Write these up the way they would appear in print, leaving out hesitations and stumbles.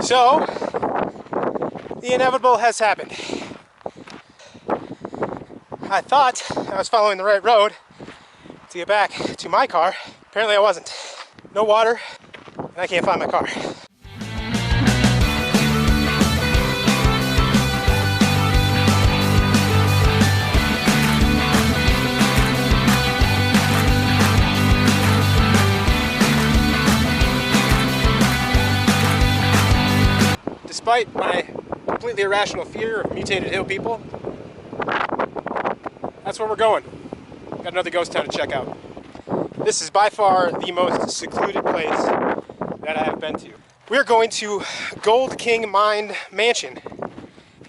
So, the inevitable has happened. I thought I was following the right road to get back to my car. Apparently I wasn't. No water, and I can't find my car. Despite my completely irrational fear of mutated hill people, that's where we're going. Got another ghost town to check out. This is by far the most secluded place that I have been to. We're going to Gold King Mine Mansion,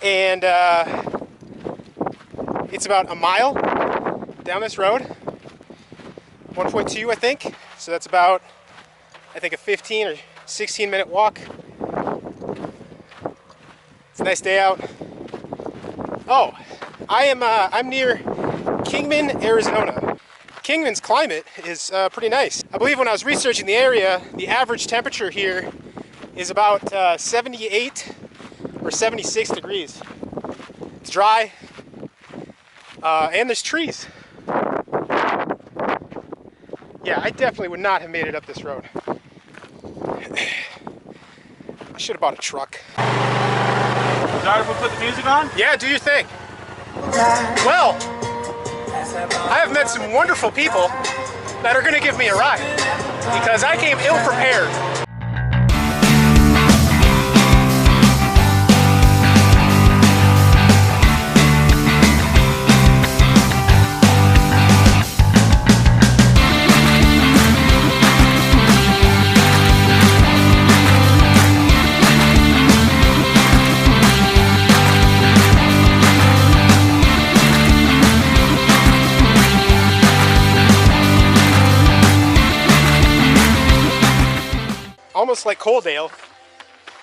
and it's about a mile down this road, 1.2 I think, so that's about, I think, a 15 or 16 minute walk. It's a nice day out. Oh, I'm near Kingman, Arizona. Kingman's climate is pretty nice. I believe when I was researching the area, the average temperature here is about 78 or 76 degrees. It's dry, and there's trees. Yeah, I definitely would not have made it up this road. I should have bought a truck. Sorry if we put the music on? Yeah, do your thing. Well, I have met some wonderful people that are going to give me a ride because I came ill-prepared. Almost like Coaldale,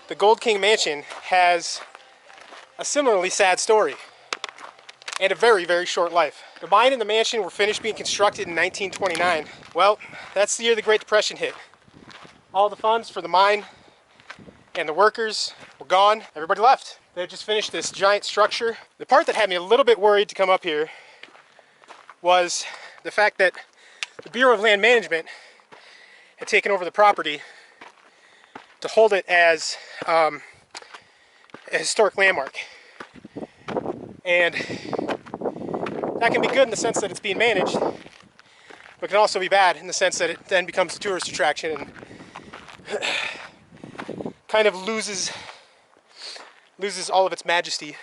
the Gold King Mansion has a similarly sad story and a very, very short life. The mine and the mansion were finished being constructed in 1929. Well, that's the year the Great Depression hit. All the funds for the mine and the workers were gone. Everybody left. They had just finished this giant structure. The part that had me a little bit worried to come up here was the fact that the Bureau of Land Management had taken over the property to hold it as a historic landmark. And that can be good in the sense that it's being managed, but can also be bad in the sense that it then becomes a tourist attraction and kind of loses all of its majesty.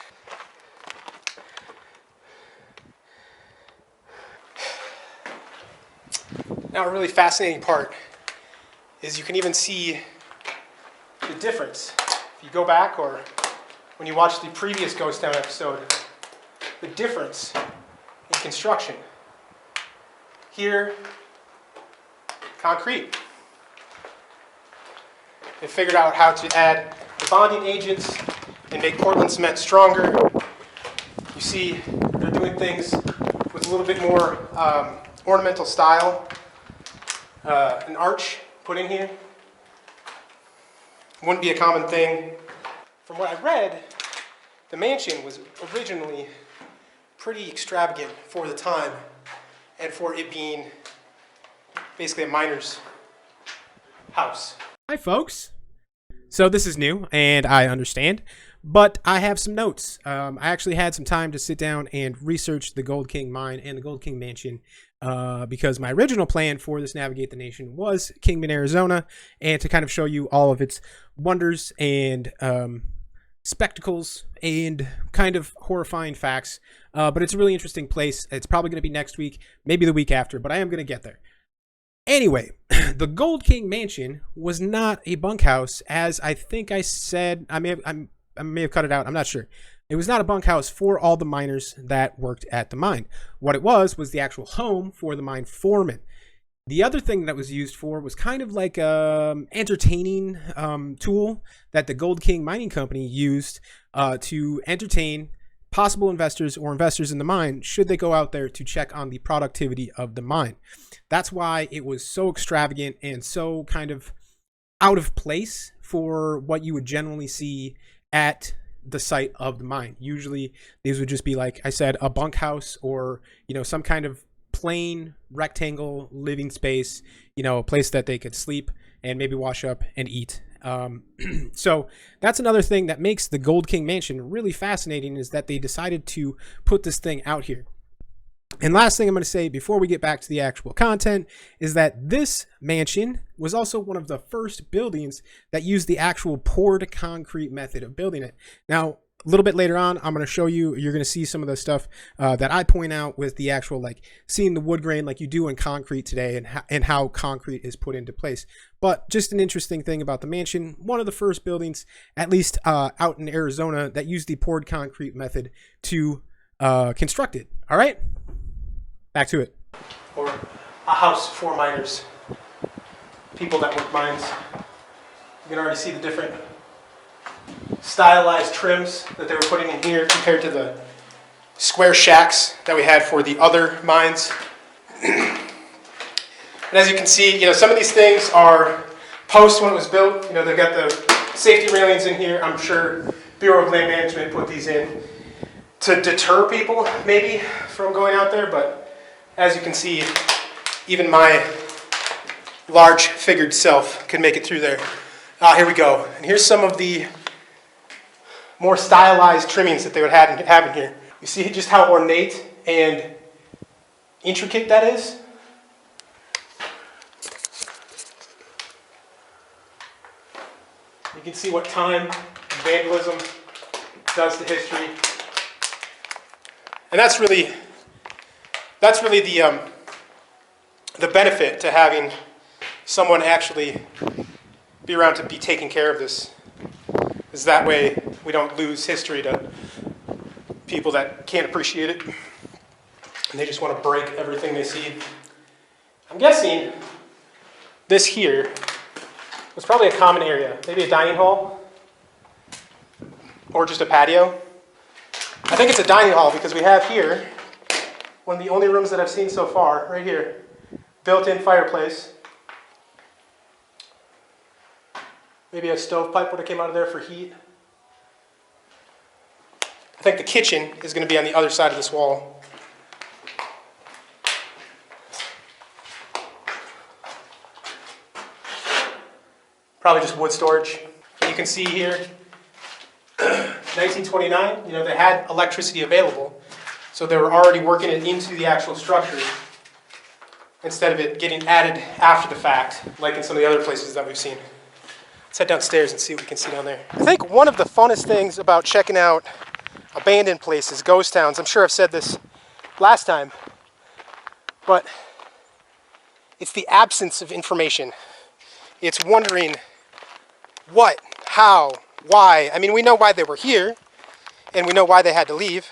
Now, a really fascinating part is you can even see the difference. If you go back, or when you watch the previous Ghost Town episode, the difference in construction. Here, concrete. They figured out how to add the bonding agents and make Portland cement stronger. You see, they're doing things with a little bit more ornamental style. An arch put in here. Wouldn't be a common thing. From what I read, the mansion was originally pretty extravagant for the time and for it being basically a miner's house. Hi folks. So this is new and I understand, but I have some notes. I actually had some time to sit down and research the Gold King Mine and the Gold King Mansion because my original plan for this Navigate the Nation was Kingman, Arizona, and to kind of show you all of its wonders and spectacles and kind of horrifying facts. But it's a really interesting place. It's probably going to be next week, maybe the week after, but I am going to get there. Anyway, the Gold King Mansion was not a bunkhouse, as I think I said. I may have cut it out. I'm not sure. It was not a bunkhouse for all the miners that worked at the mine. What it was the actual home for the mine foreman. The other thing that was used for was kind of like an entertaining tool that the Gold King Mining Company used to entertain possible investors or investors in the mine should they go out there to check on the productivity of the mine. That's why it was so extravagant and so kind of out of place for what you would generally see at the site of the mine. Usually these would just be, like I said, a bunkhouse or, some kind of plain rectangle living space, a place that they could sleep and maybe wash up and eat. So that's another thing that makes the Gold King Mansion really fascinating, is that they decided to put this thing out here. And last thing I'm going to say before we get back to the actual content is that this mansion was also one of the first buildings that used the actual poured concrete method of building it. Now, a little bit later on, I'm going to show you, you're going to see some of the stuff that I point out with the actual, like seeing the wood grain like you do in concrete today, and how concrete is put into place. But just an interesting thing about the mansion, one of the first buildings, at least out in Arizona, that used the poured concrete method to construct it. All right, back to it. Or a house for miners, people that work mines. You can already see the different stylized trims that they were putting in here compared to the square shacks that we had for the other mines. And as you can see, some of these things are post when it was built. They've got the safety railings in here. I'm sure Bureau of Land Management put these in to deter people maybe from going out there, but as you can see, even my large figured self can make it through there. Here we go. And here's some of the more stylized trimmings that they would have in here. You see just how ornate and intricate that is? You can see what time and vandalism does to history. And that's really the benefit to having someone actually be around to be taking care of this. Is that way we don't lose history to people that can't appreciate it and they just want to break everything they see. I'm guessing this here was probably a common area, maybe a dining hall or just a patio. I think it's a dining hall because we have here one of the only rooms that I've seen so far, right here, built-in fireplace. Maybe a stovepipe would have came out of there for heat. I think the kitchen is going to be on the other side of this wall. Probably just wood storage. You can see here, 1929, they had electricity available, so they were already working it into the actual structure instead of it getting added after the fact, like in some of the other places that we've seen. Let's head downstairs and see what we can see down there. I think one of the funnest things about checking out abandoned places, ghost towns, I'm sure I've said this last time, but it's the absence of information. It's wondering what, how, why. I mean, we know why they were here, and we know why they had to leave.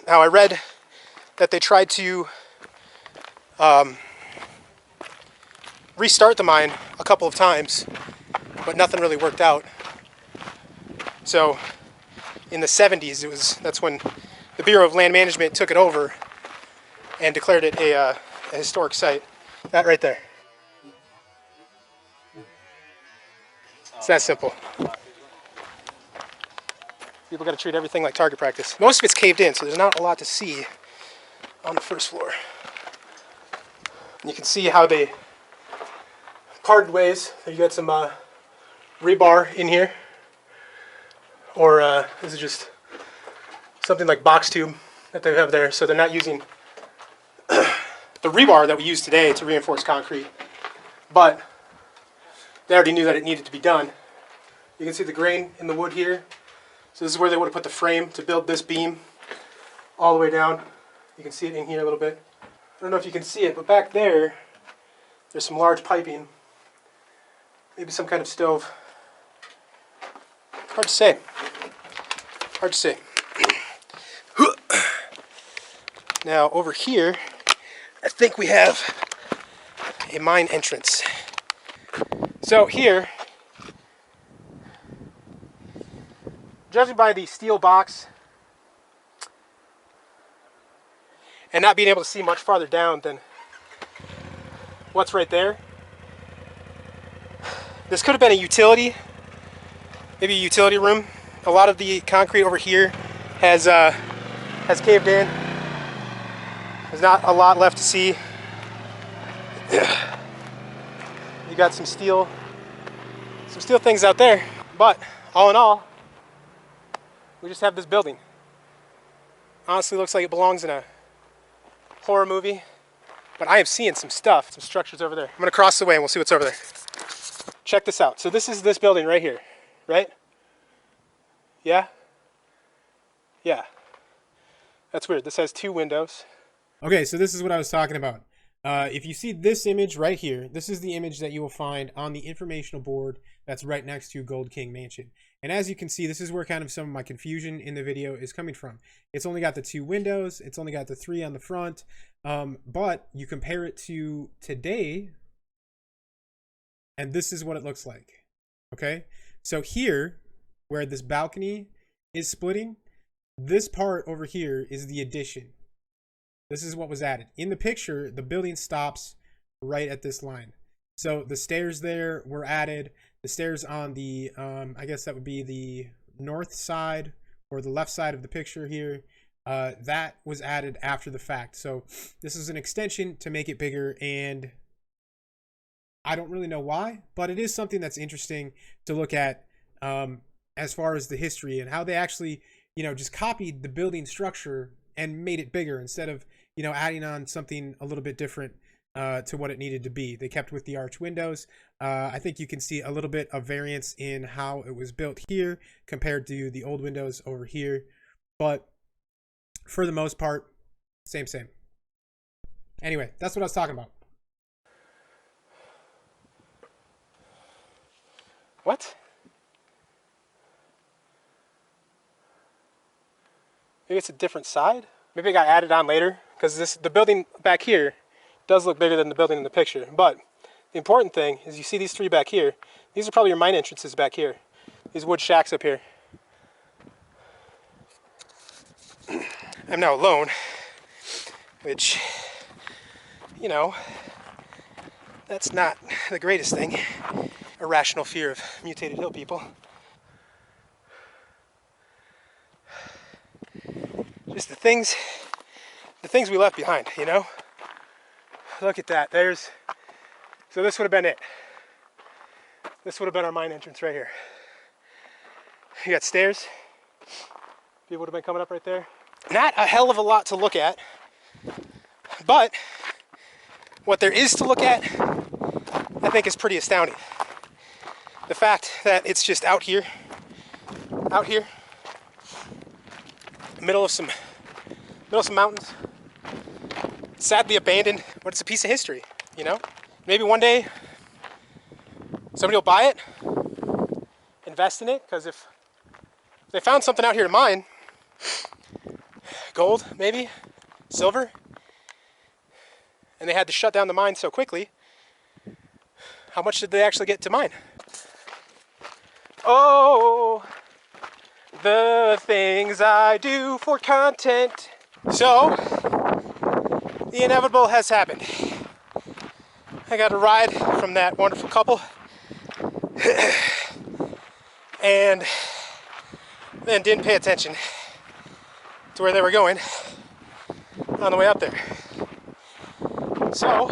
Now, I read that they tried to restart the mine a couple of times, but nothing really worked out. So in the 70s, that's when the Bureau of Land Management took it over and declared it a historic site. That right there. It's that simple. People got to treat everything like target practice. Most of it's caved in, so there's not a lot to see on the first floor. And you can see how they parted ways. You got some rebar in here, or this is just something like box tube that they have there. So they're not using the rebar that we use today to reinforce concrete, but they already knew that it needed to be done. You can see the grain in the wood here. So this is where they would have put the frame to build this beam all the way down. You can see it in here a little bit. I don't know if you can see it, but back there, there's some large piping. Maybe some kind of stove. Hard to say. Hard to say. Now over here, I think we have a mine entrance. So here, judging by the steel box and not being able to see much farther down than what's right there, This could have been a utility, maybe a utility room. A lot of the concrete over here has caved in. There's not a lot left to see. You got some steel things out there, but all in all, we just have this building. Honestly, looks like it belongs in a horror movie, but I am seeing some stuff, some structures over there. I'm gonna cross the way and we'll see what's over there. Check this out. So this is this building right here, right? Yeah? Yeah. That's weird. This has 2 windows. Okay, so this is what I was talking about. If you see this image right here, this is the image that you will find on the informational board that's right next to Gold King Mansion. And as you can see, this is where kind of some of my confusion in the video is coming from. It's only got the 2 windows. It's only got the 3 on the front. But you compare it to today, and this is what it looks like. Okay? So here, where this balcony is splitting, this part over here is the addition. This is what was added. In the picture, the building stops right at this line. So the stairs there were added. The stairs on the, I guess that would be the north side or the left side of the picture here. That was added after the fact. So this is an extension to make it bigger, and I don't really know why, but it is something that's interesting to look at as far as the history and how they actually, you know, just copied the building structure and made it bigger instead of, you know, adding on something a little bit different to what it needed to be. They kept with the arch windows. I think you can see a little bit of variance in how it was built here compared to the old windows over here. But for the most part, same. Anyway, that's what I was talking about. What? Maybe it's a different side? Maybe it got added on later, because the building back here does look bigger than the building in the picture. But the important thing is you see these 3 back here. These are probably your mine entrances back here. These wood shacks up here. I'm now alone, which, you know, that's not the greatest thing. Irrational fear of mutated hill people. Just the things we left behind, you know? Look at that. So this would have been it. This would have been our mine entrance right here. You got stairs. People would have been coming up right there. Not a hell of a lot to look at, but what there is to look at, I think, is pretty astounding. The fact that it's just out here, middle of some mountains, sadly abandoned, but it's a piece of history, you know? Maybe one day somebody will buy it, invest in it, because if they found something out here to mine, gold, maybe, silver, and they had to shut down the mine so quickly, how much did they actually get to mine? Oh, the things I do for content. So, the inevitable has happened. I got a ride from that wonderful couple, and then didn't pay attention to where they were going on the way up there. So,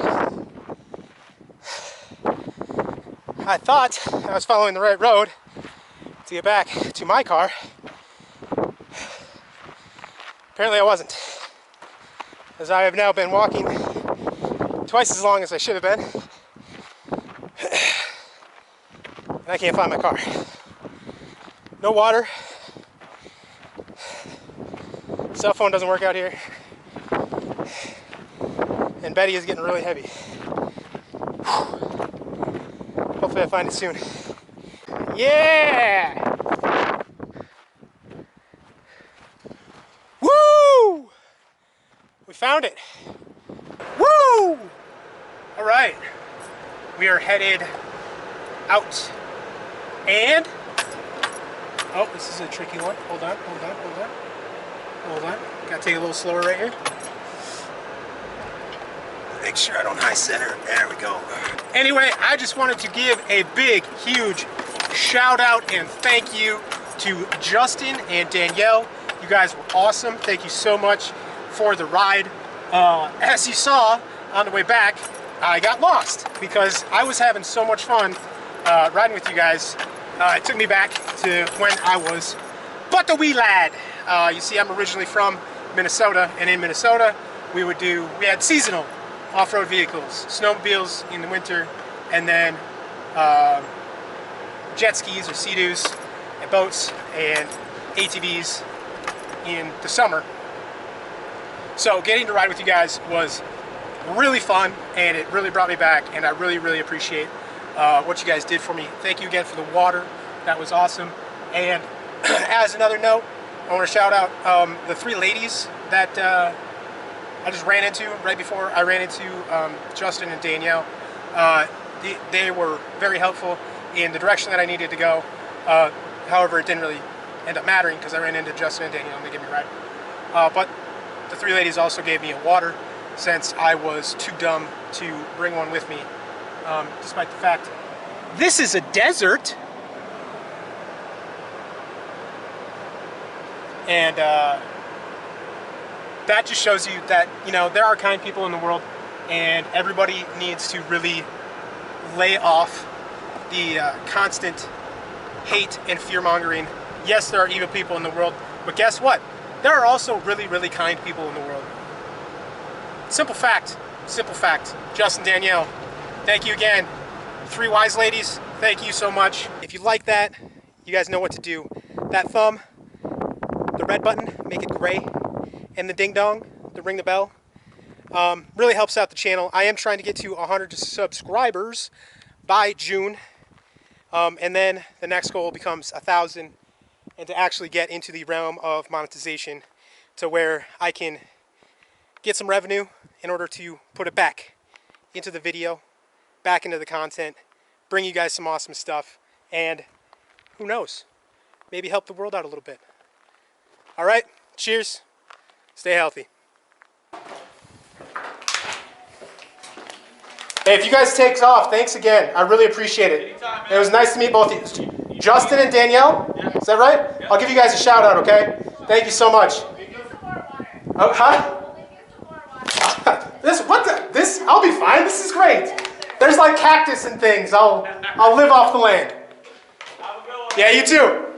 I thought I was following the right road to get back to my car. Apparently I wasn't, as I have now been walking twice as long as I should have been, and I can't find my car. No water. Cell phone doesn't work out here, and Betty is getting really heavy. Hopefully I find it soon. Yeah! Woo! We found it. Woo! All right. We are headed out. And, oh, this is a tricky one. Hold on. Gotta take it a little slower right here. Make sure I don't high center. There we go. Anyway, I just wanted to give a big, huge shout out and thank you to Justin and Danielle. You guys were awesome. Thank you so much for the ride. As you saw on the way back, I got lost because I was having so much fun riding with you guys. It took me back to when I was but a wee lad. You see, I'm originally from Minnesota, and in Minnesota, we had seasonal off-road vehicles, snowmobiles in the winter, and then jet skis or Sea-Doos and boats and ATVs in the summer. So getting to ride with you guys was really fun, and it really brought me back, and I really, really appreciate what you guys did for me. Thank you again for the water. That was awesome. And as another note, I want to shout out the 3 ladies that I just ran into right before I ran into Justin and Danielle. They were very helpful in the direction that I needed to go. However, it didn't really end up mattering because I ran into Justin and Danielle and they gave me a ride. But the 3 ladies also gave me a water since I was too dumb to bring one with me, despite the fact this is a desert. And that just shows you that, you know, there are kind people in the world, and everybody needs to really lay off the constant hate and fear-mongering. Yes, there are evil people in the world, but guess what? There are also really, really kind people in the world. Simple fact. Simple fact. Justin, Danielle, thank you again. 3 wise ladies, thank you so much. If you like that, you guys know what to do. That thumb, the red button, make it gray, and the ding dong, the ring the bell, really helps out the channel. I am trying to get to 100 subscribers by June, and then the next goal becomes 1,000, and to actually get into the realm of monetization to where I can get some revenue in order to put it back into the video, back into the content, bring you guys some awesome stuff, and who knows, maybe help the world out a little bit. All right, cheers, stay healthy. Hey, if you guys take off, thanks again. I really appreciate it. Anytime, It was nice to meet both of you. Justin and Danielle, is that right? I'll give you guys a shout out, okay? Thank you so much. Oh, huh? I'll be fine. This is great. There's like cactus and things. I'll live off the land. Have a good one. Yeah, you too.